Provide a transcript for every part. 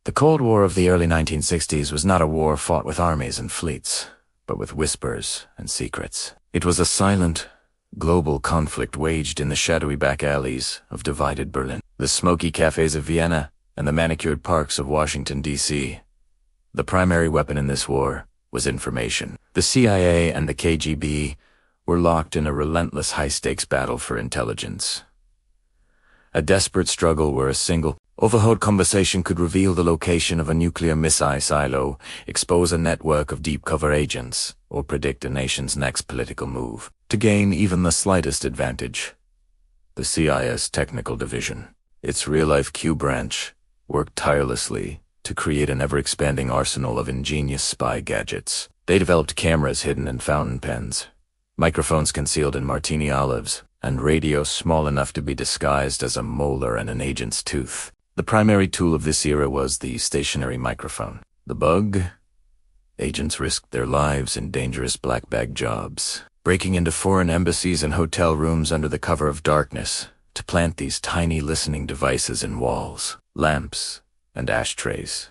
The Cold War of the early 1960s was not a war fought with armies and fleets, but with whispers and secrets. It was a silent, global conflict waged in the shadowy back alleys of divided Berlin, the smoky cafes of Vienna, and the manicured parks of Washington, D.C. The primary weapon in this war was information. The CIA and the KGB were locked in a relentless high-stakes battle for intelligence. A desperate struggle where a single, overheard conversation could reveal the location of a nuclear missile silo, expose a network of deep-cover agents, or predict a nation's next political move. To gain even the slightest advantage, the CIA's technical division, its real-life Q branch, worked tirelessly to create an ever-expanding arsenal of ingenious spy gadgets. They developed cameras hidden in fountain pens, microphones concealed in martini olives, and radios small enough to be disguised as a molar and an agent's tooth. The primary tool of this era was the stationary microphone. The bug? Agents risked their lives in dangerous black bag jobs, breaking into foreign embassies and hotel rooms under the cover of darkness to plant these tiny listening devices in walls, lamps, and ashtrays.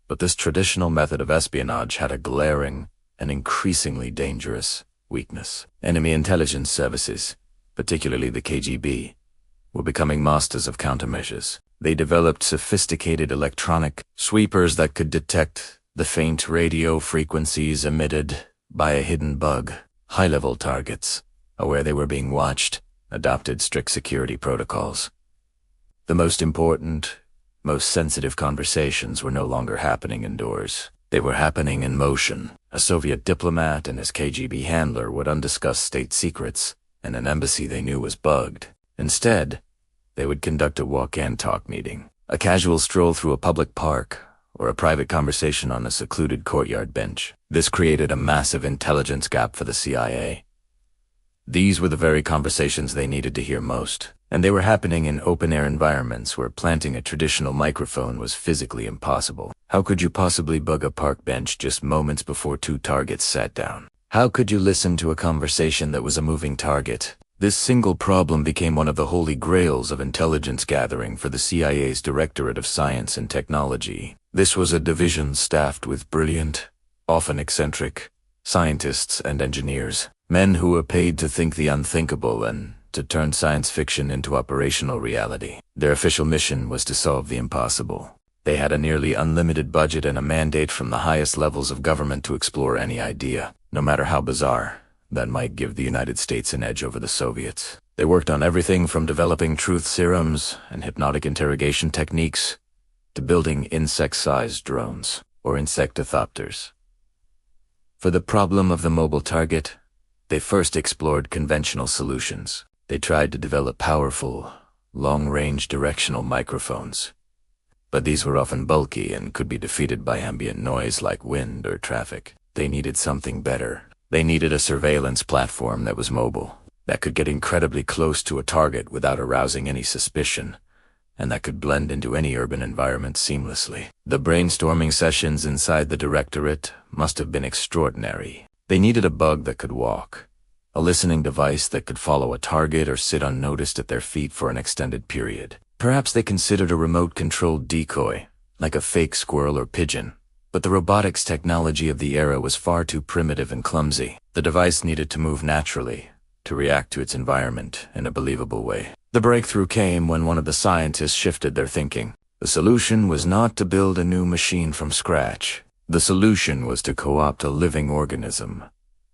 But this traditional method of espionage had a glaring and increasingly dangerous weakness. Enemy intelligence services, particularly the KGB, were becoming masters of countermeasures. They developed sophisticated electronic sweepers that could detect the faint radio frequencies emitted by a hidden bug. High-level targets, aware they were being watched, adopted strict security protocols. The most important, most sensitive conversations were no longer happening indoors. They were happening in motion. A Soviet diplomat and his KGB handler would undiscuss state secrets in an embassy they knew was bugged. Instead, they would conduct a walk-and-talk meeting, a casual stroll through a public park, or a private conversation on a secluded courtyard bench. This created a massive intelligence gap for the CIA. These were the very conversations they needed to hear most, and they were happening in open-air environments where planting a traditional microphone was physically impossible. How could you possibly bug a park bench just moments before two targets sat down? How could you listen to a conversation that was a moving target? This single problem became one of the holy grails of intelligence gathering for the CIA's Directorate of Science and Technology. This was a division staffed with brilliant, often eccentric, scientists and engineers, men who were paid to think the unthinkable and to turn science fiction into operational reality. Their official mission was to solve the impossible. They had a nearly unlimited budget and a mandate from the highest levels of government to explore any idea, no matter how bizarre, that might give the United States an edge over the Soviets. They worked on everything from developing truth serums and hypnotic interrogation techniques to building insect-sized drones, or insectothopters. For the problem of the mobile target, they first explored conventional solutions. They tried to develop powerful, long-range directional microphones. But these were often bulky and could be defeated by ambient noise like wind or traffic. They needed something better. They needed a surveillance platform that was mobile, that could get incredibly close to a target without arousing any suspicion, and that could blend into any urban environment seamlessly. The brainstorming sessions inside the Directorate must have been extraordinary. They needed a bug that could walk, a listening device that could follow a target or sit unnoticed at their feet for an extended period. Perhaps they considered a remote-controlled decoy, like a fake squirrel or pigeon. But the robotics technology of the era was far too primitive and clumsy. The device needed to move naturally, to react to its environment in a believable way. The breakthrough came when one of the scientists shifted their thinking. The solution was not to build a new machine from scratch. The solution was to co-opt a living organism,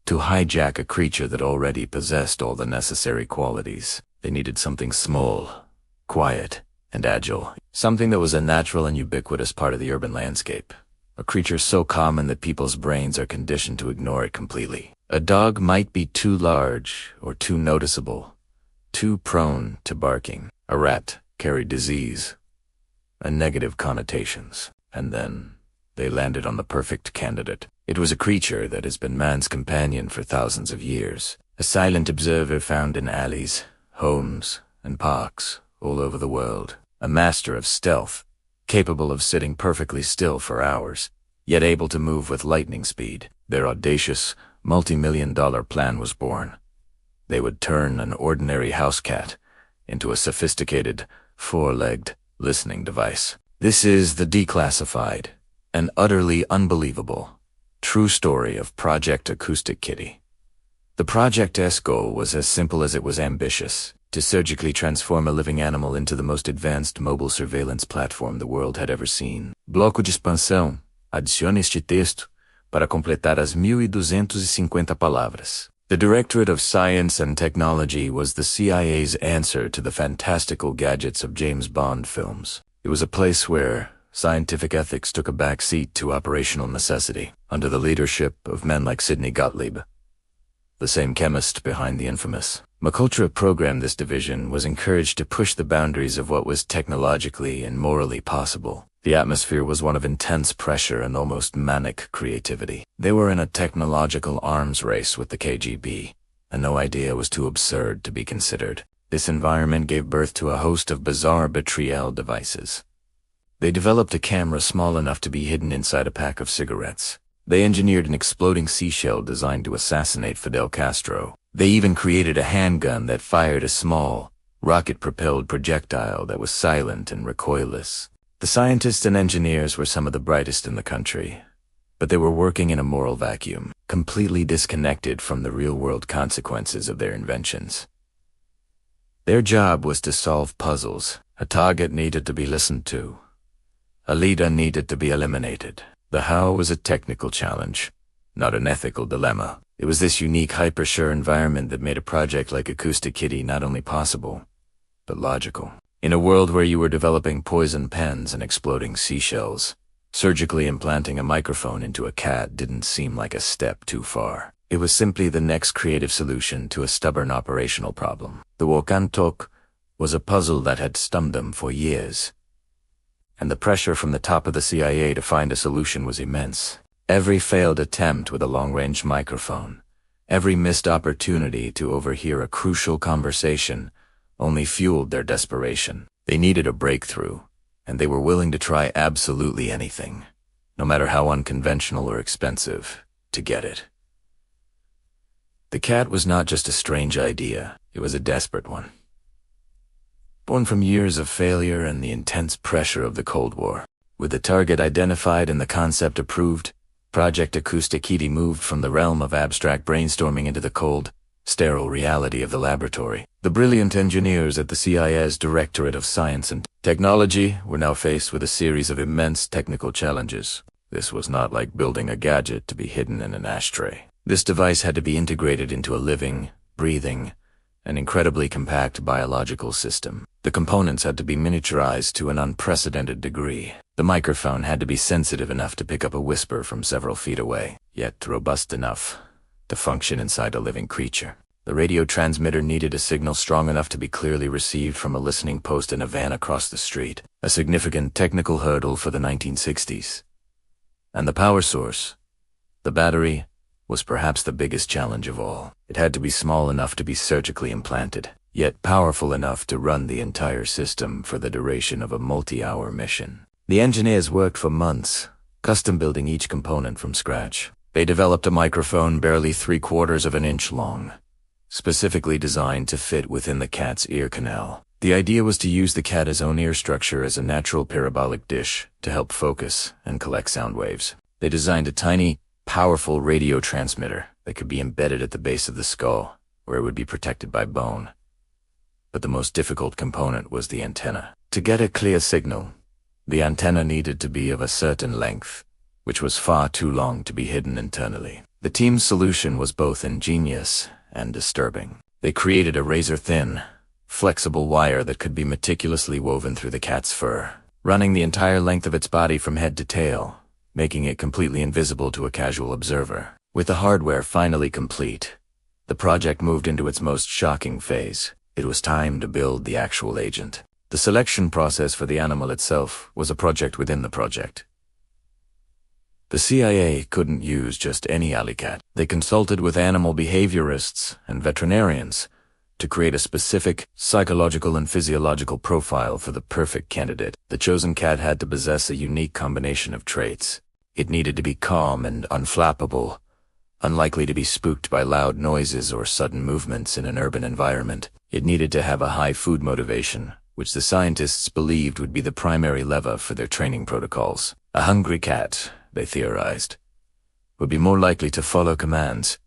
to hijack a creature that already possessed all the necessary qualities. They needed something small, quiet, and agile, something that was a natural and ubiquitous part of the urban landscape. A creature so common that people's brains are conditioned to ignore it completely. A dog might be too large or too noticeable, too prone to barking. A rat carried disease and negative connotations. And then they landed on the perfect candidate. It was a creature that has been man's companion for thousands of years. A silent observer found in alleys, homes, and parks all over the world. A master of stealth, capable of sitting perfectly still for hours, yet able to move with lightning speed. Their audacious, multi-million-dollar plan was born. They would turn an ordinary house cat into a sophisticated, four-legged listening device. This is the Declassified, an utterly unbelievable, true story of Project Acoustic Kitty. The project's goal was as simple as it was ambitious: to surgically transform a living animal into the most advanced mobile surveillance platform the world had ever seen. Bloco de expansão. Adicione este texto para completar as 1.250 palavras. The Directorate of Science and Technology was the CIA's answer to the fantastical gadgets of James Bond films. It was a place where scientific ethics took a back seat to operational necessity, under the leadership of men like Sidney Gottlieb, the same chemist behind the infamous McUltra program. This division was encouraged to push the boundaries of what was technologically and morally possible. The atmosphere was one of intense pressure and almost manic creativity. They were in a technological arms race with the KGB, and no idea was too absurd to be considered. This environment gave birth to a host of bizarre betrayal devices. They developed a camera small enough to be hidden inside a pack of cigarettes. They engineered an exploding seashell designed to assassinate Fidel Castro. They even created a handgun that fired a small, rocket-propelled projectile that was silent and recoilless. The scientists and engineers were some of the brightest in the country, but they were working in a moral vacuum, completely disconnected from the real-world consequences of their inventions. Their job was to solve puzzles. A target needed to be listened to. A leader needed to be eliminated. The how was a technical challenge, not an ethical dilemma. It was this unique, hyper-sure environment that made a project like Acoustic Kitty not only possible, but logical. In a world where you were developing poison pens and exploding seashells, surgically implanting a microphone into a cat didn't seem like a step too far. It was simply the next creative solution to a stubborn operational problem. The Wokantok was a puzzle that had stumped them for years, and the pressure from the top of the CIA to find a solution was immense. Every failed attempt with a long-range microphone, every missed opportunity to overhear a crucial conversation, only fueled their desperation. They needed a breakthrough, and they were willing to try absolutely anything, no matter how unconventional or expensive, to get it. The cat was not just a strange idea, it was a desperate one. Born from years of failure and the intense pressure of the Cold War. With the target identified and the concept approved, Project Acoustic Kitty moved from the realm of abstract brainstorming into the cold, sterile reality of the laboratory. The brilliant engineers at the CIA's Directorate of Science and Technology were now faced with a series of immense technical challenges. This was not like building a gadget to be hidden in an ashtray. This device had to be integrated into a living, breathing, and incredibly compact biological system. The components had to be miniaturized to an unprecedented degree. The microphone had to be sensitive enough to pick up a whisper from several feet away, yet robust enough to function inside a living creature. The radio transmitter needed a signal strong enough to be clearly received from a listening post in a van across the street, a significant technical hurdle for the 1960s. And the power source, the battery, was perhaps the biggest challenge of all. It had to be small enough to be surgically implanted, yet powerful enough to run the entire system for the duration of a multi-hour mission. The engineers worked for months, custom building each component from scratch. They developed a microphone barely 3/4 of an inch long, specifically designed to fit within the cat's ear canal. The idea was to use the cat's own ear structure as a natural parabolic dish to help focus and collect sound waves. They designed a tiny, powerful radio transmitter that could be embedded at the base of the skull, where it would be protected by bone. But the most difficult component was the antenna. To get a clear signal, the antenna needed to be of a certain length, which was far too long to be hidden internally. The team's solution was both ingenious and disturbing. They created a razor-thin, flexible wire that could be meticulously woven through the cat's fur, running the entire length of its body from head to tail, making it completely invisible to a casual observer. With the hardware finally complete, the project moved into its most shocking phase. It was time to build the actual agent. The selection process for the animal itself was a project within the project. The CIA couldn't use just any alley cat. They consulted with animal behaviorists and veterinarians to create a specific psychological and physiological profile for the perfect candidate. The chosen cat had to possess a unique combination of traits. It needed to be calm and unflappable, unlikely to be spooked by loud noises or sudden movements in an urban environment. It needed to have a high food motivation, which the scientists believed would be the primary lever for their training protocols. A hungry cat, they theorized, would be more likely to follow commands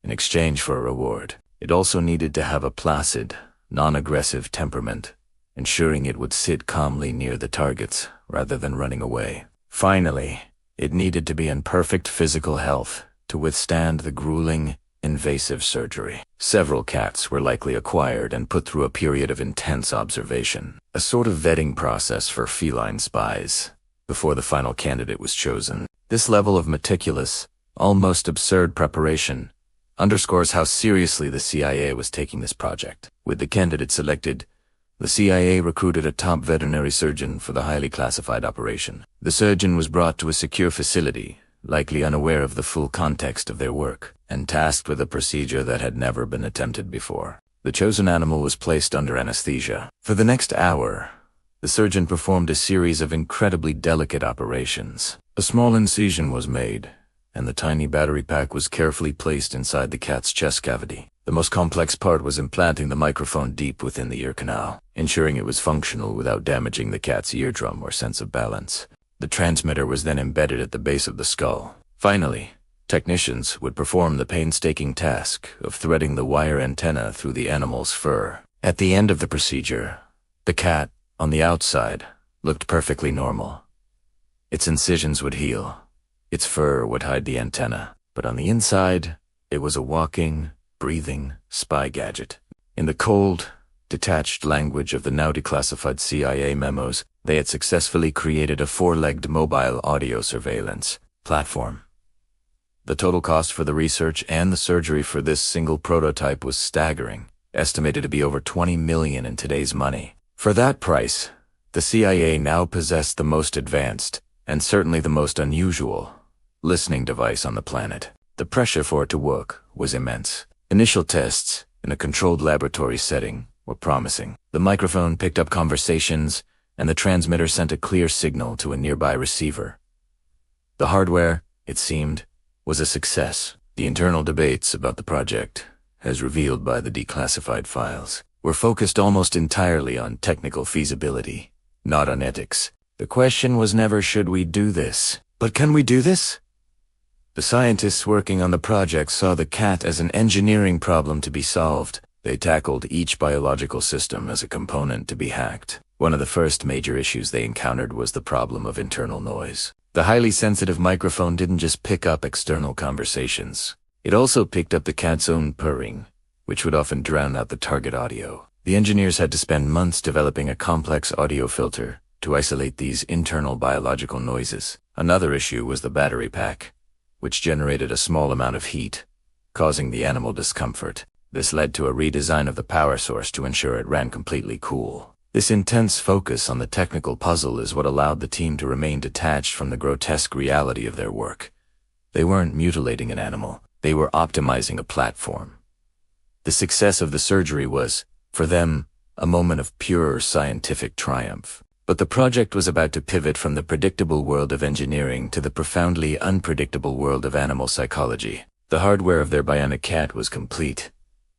in exchange for a reward. It also needed to have a placid, non-aggressive temperament, ensuring it would sit calmly near the targets rather than running away. Finally, it needed to be in perfect physical health to withstand the grueling, invasive surgery. Several cats were likely acquired and put through a period of intense observation, a sort of vetting process for feline spies, before the final candidate was chosen. This level of meticulous, almost absurd preparation underscores how seriously the CIA was taking this project. With the candidate selected, the CIA recruited a top veterinary surgeon for the highly classified operation. The surgeon was brought to a secure facility, likely unaware of the full context of their work, and tasked with a procedure that had never been attempted before. The chosen animal was placed under anesthesia. For the next hour, the surgeon performed a series of incredibly delicate operations. A small incision was made, and the tiny battery pack was carefully placed inside the cat's chest cavity. The most complex part was implanting the microphone deep within the ear canal, ensuring it was functional without damaging the cat's eardrum or sense of balance. The transmitter was then embedded at the base of the skull. Finally, technicians would perform the painstaking task of threading the wire antenna through the animal's fur. At the end of the procedure, the cat, on the outside, looked perfectly normal. Its incisions would heal. Its fur would hide the antenna. But on the inside, it was a walking, breathing spy gadget. In the cold, detached language of the now declassified CIA memos, they had successfully created a four-legged mobile audio surveillance platform. The total cost for the research and the surgery for this single prototype was staggering, estimated to be over $20 million in today's money. For that price, the CIA now possessed the most advanced, and certainly the most unusual, listening device on the planet. The pressure for it to work was immense. Initial tests, in a controlled laboratory setting, were promising. The microphone picked up conversations, and the transmitter sent a clear signal to a nearby receiver. The hardware, it seemed, was a success. The internal debates about the project, as revealed by the declassified files, were focused almost entirely on technical feasibility, not on ethics. The question was never, should we do this, but can we do this? The scientists working on the project saw the cat as an engineering problem to be solved. They tackled each biological system as a component to be hacked. One of the first major issues they encountered was the problem of internal noise. The highly sensitive microphone didn't just pick up external conversations. It also picked up the cat's own purring, which would often drown out the target audio. The engineers had to spend months developing a complex audio filter to isolate these internal biological noises. Another issue was the battery pack, which generated a small amount of heat, causing the animal discomfort. This led to a redesign of the power source to ensure it ran completely cool. This intense focus on the technical puzzle is what allowed the team to remain detached from the grotesque reality of their work. They weren't mutilating an animal, they were optimizing a platform. The success of the surgery was, for them, a moment of pure scientific triumph. But the project was about to pivot from the predictable world of engineering to the profoundly unpredictable world of animal psychology. The hardware of their bionic cat was complete,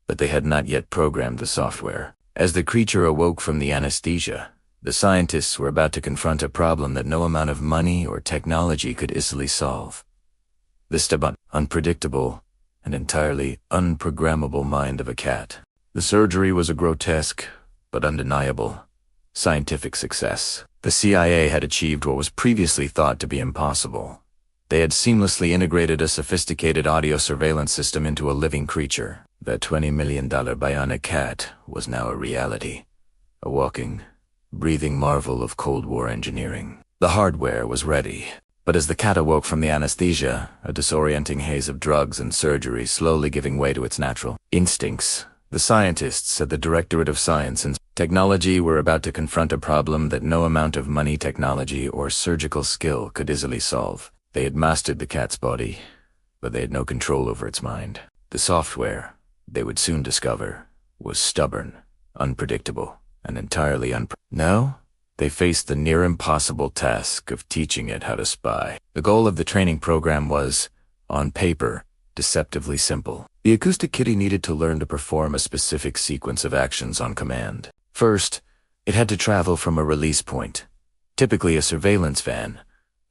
but they had not yet programmed the software. As the creature awoke from the anesthesia, the scientists were about to confront a problem that no amount of money or technology could easily solve. The stubborn, unpredictable, and entirely unprogrammable mind of a cat. The surgery was a grotesque, but undeniable, scientific success. The CIA had achieved what was previously thought to be impossible. They had seamlessly integrated a sophisticated audio surveillance system into a living creature. That $20 million bionic cat was now a reality, a walking, breathing marvel of Cold War engineering. The hardware was ready, but as the cat awoke from the anesthesia, a disorienting haze of drugs and surgery slowly giving way to its natural instincts, the scientists at the Directorate of Science and Technology were about to confront a problem that no amount of money, technology, or surgical skill could easily solve. They had mastered the cat's body, but they had no control over its mind. The software, they would soon discover, was stubborn, unpredictable, and entirely No, they faced the near impossible task of teaching it how to spy. The goal of the training program was, on paper, deceptively simple. The acoustic kitty needed to learn to perform a specific sequence of actions on command. First, It had to travel from a release point, typically a surveillance van,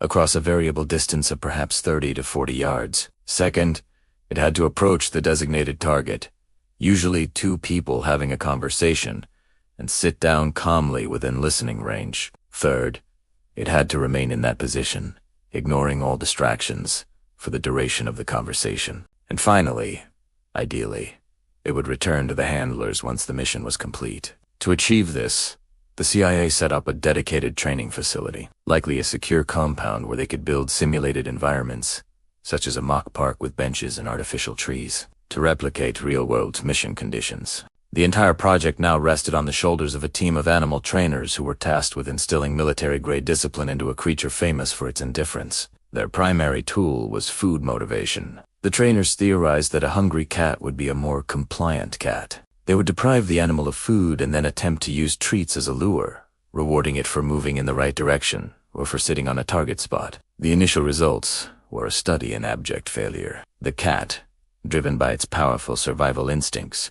across a variable distance of perhaps 30 to 40 yards. Second, it had to approach the designated target, usually two people having a conversation, and sit down calmly within listening range. Third, it had to remain in that position, ignoring all distractions, for the duration of the conversation. And finally, ideally, it would return to the handlers once the mission was complete. To achieve this, the CIA set up a dedicated training facility, likely a secure compound where they could build simulated environments, such as a mock park with benches and artificial trees, to replicate real-world mission conditions. The entire project now rested on the shoulders of a team of animal trainers who were tasked with instilling military-grade discipline into a creature famous for its indifference. Their primary tool was food motivation. The trainers theorized that a hungry cat would be a more compliant cat. They would deprive the animal of food and then attempt to use treats as a lure, rewarding it for moving in the right direction or for sitting on a target spot. The initial results were a study in abject failure. The cat, driven by its powerful survival instincts,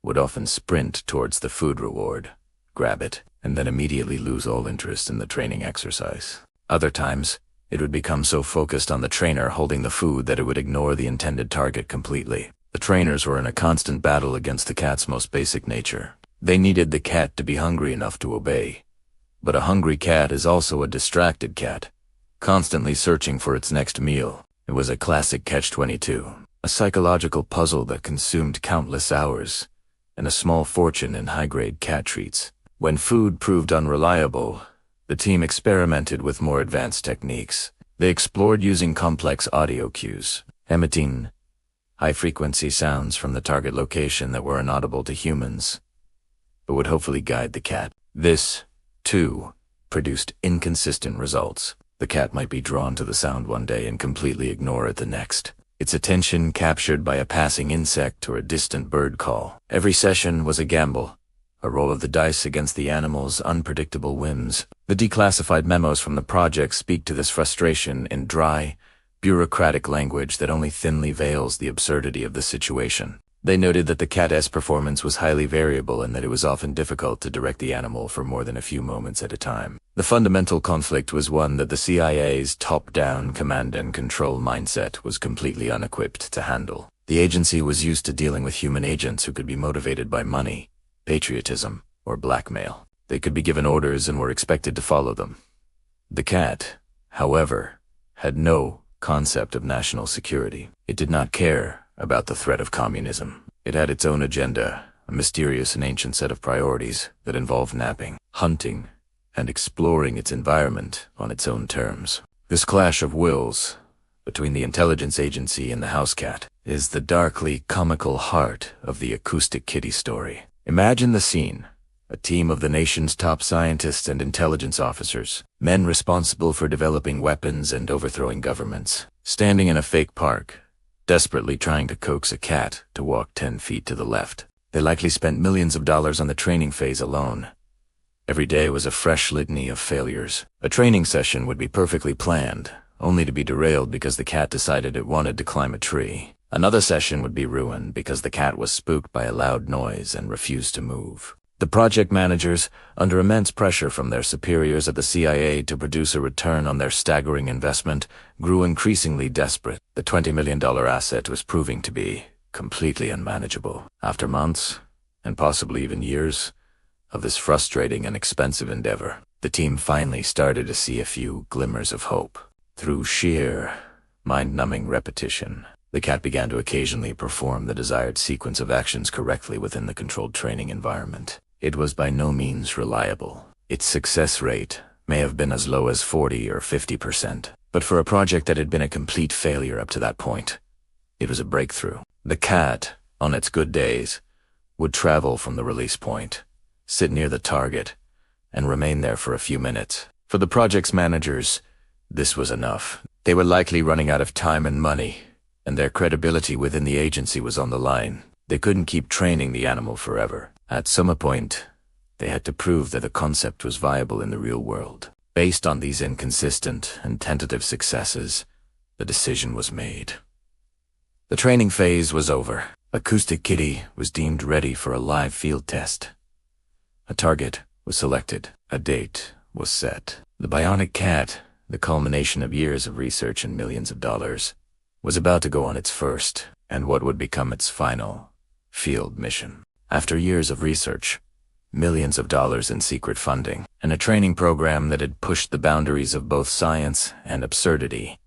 would often sprint towards the food reward, grab it, and then immediately lose all interest in the training exercise. Other times, it would become so focused on the trainer holding the food that it would ignore the intended target completely. The trainers were in a constant battle against the cat's most basic nature. They needed the cat to be hungry enough to obey. But a hungry cat is also a distracted cat, constantly searching for its next meal. It was a classic catch-22, a psychological puzzle that consumed countless hours, and a small fortune in high-grade cat treats. When food proved unreliable, the team experimented with more advanced techniques. They explored using complex audio cues, emitting high-frequency sounds from the target location that were inaudible to humans, but would hopefully guide the cat. This, too, produced inconsistent results. The cat might be drawn to the sound one day and completely ignore it the next, its attention captured by a passing insect or a distant bird call. Every session was a gamble, a roll of the dice against the animal's unpredictable whims. The declassified memos from the project speak to this frustration in dry, bureaucratic language that only thinly veils the absurdity of the situation. They noted that the cat's performance was highly variable and that it was often difficult to direct the animal for more than a few moments at a time. The fundamental conflict was one that the CIA's top-down command and control mindset was completely unequipped to handle. The agency was used to dealing with human agents who could be motivated by money, patriotism, or blackmail. They could be given orders and were expected to follow them. The cat, however, had no concept of national security. It did not care about the threat of communism. It had its own agenda, a mysterious and ancient set of priorities that involved napping, hunting, and exploring its environment on its own terms. This clash of wills between the intelligence agency and the house cat is the darkly comical heart of the acoustic kitty story. Imagine the scene. A team of the nation's top scientists and intelligence officers, men responsible for developing weapons and overthrowing governments, standing in a fake park, desperately trying to coax a cat to walk 10 feet to the left. They likely spent millions of dollars on the training phase alone. Every day was a fresh litany of failures. A training session would be perfectly planned, only to be derailed because the cat decided it wanted to climb a tree. Another session would be ruined because the cat was spooked by a loud noise and refused to move. The project managers, under immense pressure from their superiors at the CIA to produce a return on their staggering investment, grew increasingly desperate. The $20 million asset was proving to be completely unmanageable. After months, and possibly even years, of this frustrating and expensive endeavor, the team finally started to see a few glimmers of hope. Through sheer, mind-numbing repetition, the cat began to occasionally perform the desired sequence of actions correctly within the controlled training environment. It was by no means reliable. Its success rate may have been as low as 40 or 50%, but for a project that had been a complete failure up to that point, it was a breakthrough. The cat, on its good days, would travel from the release point, sit near the target, and remain there for a few minutes. For the project's managers, this was enough. They were likely running out of time and money, and their credibility within the agency was on the line. They couldn't keep training the animal forever. At some point, they had to prove that the concept was viable in the real world. Based on these inconsistent and tentative successes, the decision was made. The training phase was over. Acoustic Kitty was deemed ready for a live field test. A target was selected. A date was set. The bionic cat, the culmination of years of research and millions of dollars, was about to go on its first, and what would become its final, field mission. After years of research, millions of dollars in secret funding, and a training program that had pushed the boundaries of both science and absurdity,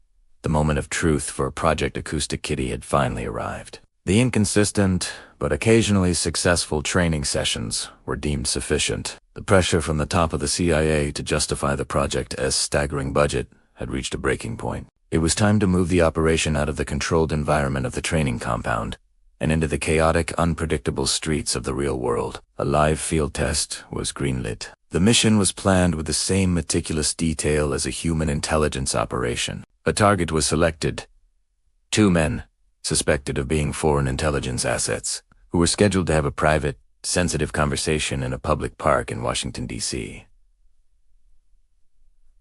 the moment of truth for Project Acoustic Kitty had finally arrived. The inconsistent, but occasionally successful training sessions were deemed sufficient. The pressure from the top of the CIA to justify the project as staggering budget had reached a breaking point. It was time to move the operation out of the controlled environment of the training compound and into the chaotic, unpredictable streets of the real world. A live field test was greenlit. The mission was planned with the same meticulous detail as a human intelligence operation. A target was selected. 2 men, suspected of being foreign intelligence assets, who were scheduled to have a private, sensitive conversation in a public park in Washington, D.C.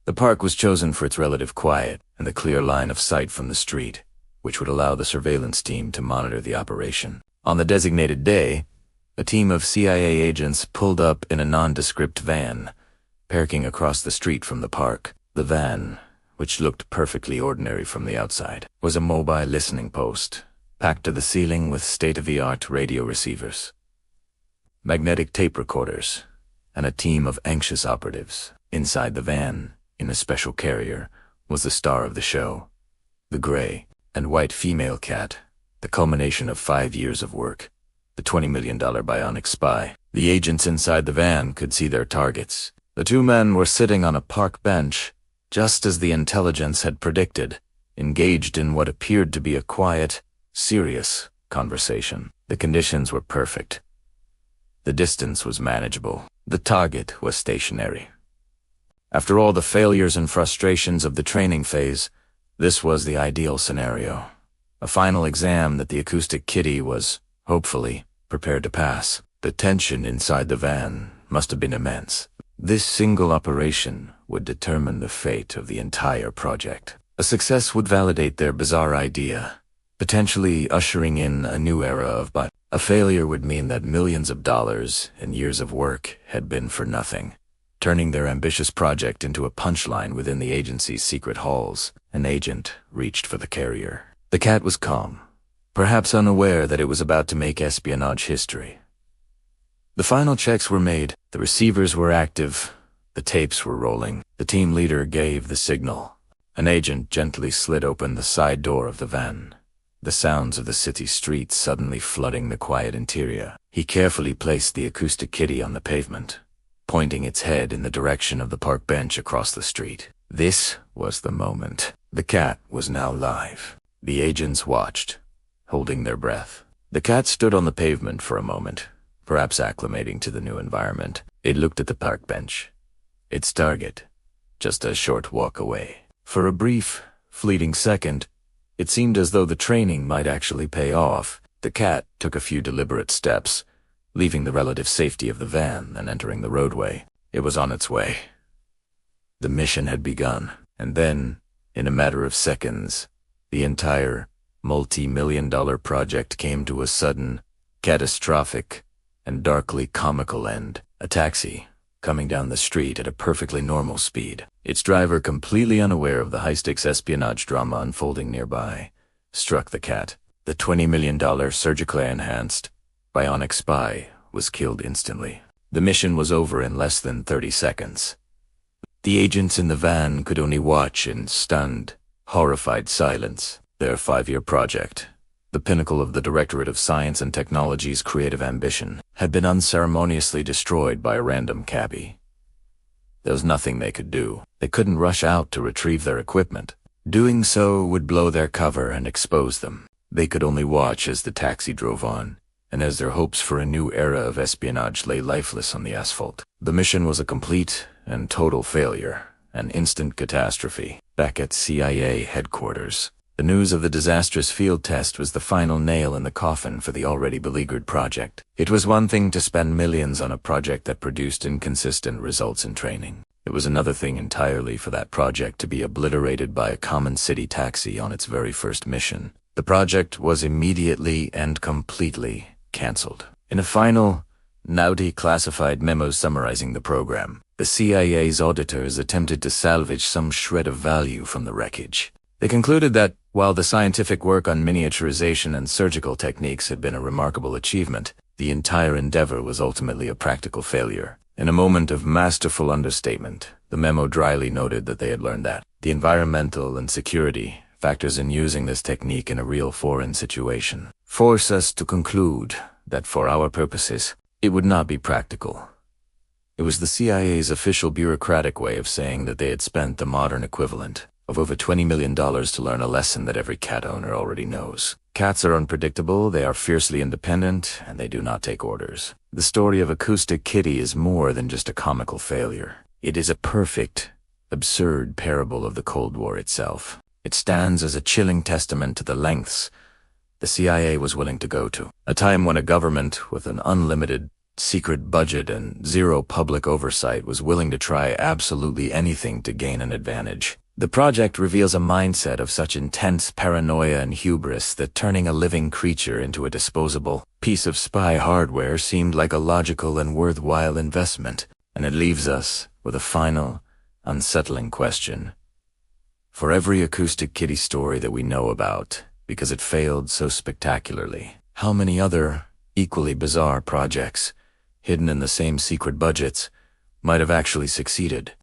The park was chosen for its relative quiet and the clear line of sight from the street, which would allow the surveillance team to monitor the operation. On the designated day, a team of CIA agents pulled up in a nondescript van, parking across the street from the park. The van, which looked perfectly ordinary from the outside, was a mobile listening post, packed to the ceiling with state-of-the-art radio receivers, magnetic tape recorders, and a team of anxious operatives. Inside the van, in a special carrier, was the star of the show, the gray and white female cat, the culmination of 5 years of work, the $20 million bionic spy. The agents inside the van could see their targets. The 2 men were sitting on a park bench, just as the intelligence had predicted, engaged in what appeared to be a quiet, serious conversation. The conditions were perfect. The distance was manageable. The target was stationary. After all the failures and frustrations of the training phase, this was the ideal scenario. A final exam that the Acoustic Kitty was, hopefully, prepared to pass. The tension inside the van must have been immense. This single operation would determine the fate of the entire project. A success would validate their bizarre idea, potentially ushering in a new era of but a failure would mean that millions of dollars and years of work had been for nothing, turning their ambitious project into a punchline within the agency's secret halls. An agent reached for the carrier. The cat was calm, perhaps unaware that it was about to make espionage history. The final checks were made, the receivers were active, the tapes were rolling. The team leader gave the signal. An agent gently slid open the side door of the van, the sounds of the city streets suddenly flooding the quiet interior. He carefully placed the Acoustic Kitty on the pavement, pointing its head in the direction of the park bench across the street. This was the moment. The cat was now live. The agents watched, holding their breath. The cat stood on the pavement for a moment, perhaps acclimating to the new environment. It looked at the park bench, its target, just a short walk away. For a brief, fleeting second, it seemed as though the training might actually pay off. The cat took a few deliberate steps, leaving the relative safety of the van and entering the roadway. It was on its way. The mission had begun, and then, in a matter of seconds, the entire multi-million-dollar project came to a sudden, catastrophic, and darkly comical end. A taxi, coming down the street at a perfectly normal speed, its driver completely unaware of the high-stakes espionage drama unfolding nearby, struck the cat. The $20 million surgically enhanced, bionic spy was killed instantly. The mission was over in less than 30 seconds. The agents in the van could only watch in stunned, horrified silence. Their 5-year project, the pinnacle of the Directorate of Science and Technology's creative ambition, had been unceremoniously destroyed by a random cabbie. There was nothing they could do. They couldn't rush out to retrieve their equipment. Doing so would blow their cover and expose them. They could only watch as the taxi drove on, and as their hopes for a new era of espionage lay lifeless on the asphalt. The mission was a complete and total failure, an instant catastrophe. Back at CIA headquarters, the news of the disastrous field test was the final nail in the coffin for the already beleaguered project. It was one thing to spend millions on a project that produced inconsistent results in training. It was another thing entirely for that project to be obliterated by a common city taxi on its very first mission. The project was immediately and completely canceled. In a final, now declassified memos summarizing the program. The CIA's auditors attempted to salvage some shred of value from the wreckage. They concluded that, while the scientific work on miniaturization and surgical techniques had been a remarkable achievement, the entire endeavor was ultimately a practical failure. In a moment of masterful understatement, the memo dryly noted that they had learned that the environmental and security factors in using this technique in a real foreign situation force us to conclude that for our purposes, it would not be practical. It was the CIA's official bureaucratic way of saying that they had spent the modern equivalent of over $20 million to learn a lesson that every cat owner already knows. Cats are unpredictable, they are fiercely independent, and they do not take orders. The story of Acoustic Kitty is more than just a comical failure. It is a perfect, absurd parable of the Cold War itself. It stands as a chilling testament to the lengths the CIA was willing to go to. A time when a government with an unlimited secret budget and zero public oversight was willing to try absolutely anything to gain an advantage. The project reveals a mindset of such intense paranoia and hubris that turning a living creature into a disposable piece of spy hardware seemed like a logical and worthwhile investment, and it leaves us with a final, unsettling question. For every Acoustic Kitty story that we know about, because it failed so spectacularly, how many other, equally bizarre projects, hidden in the same secret budgets, might have actually succeeded?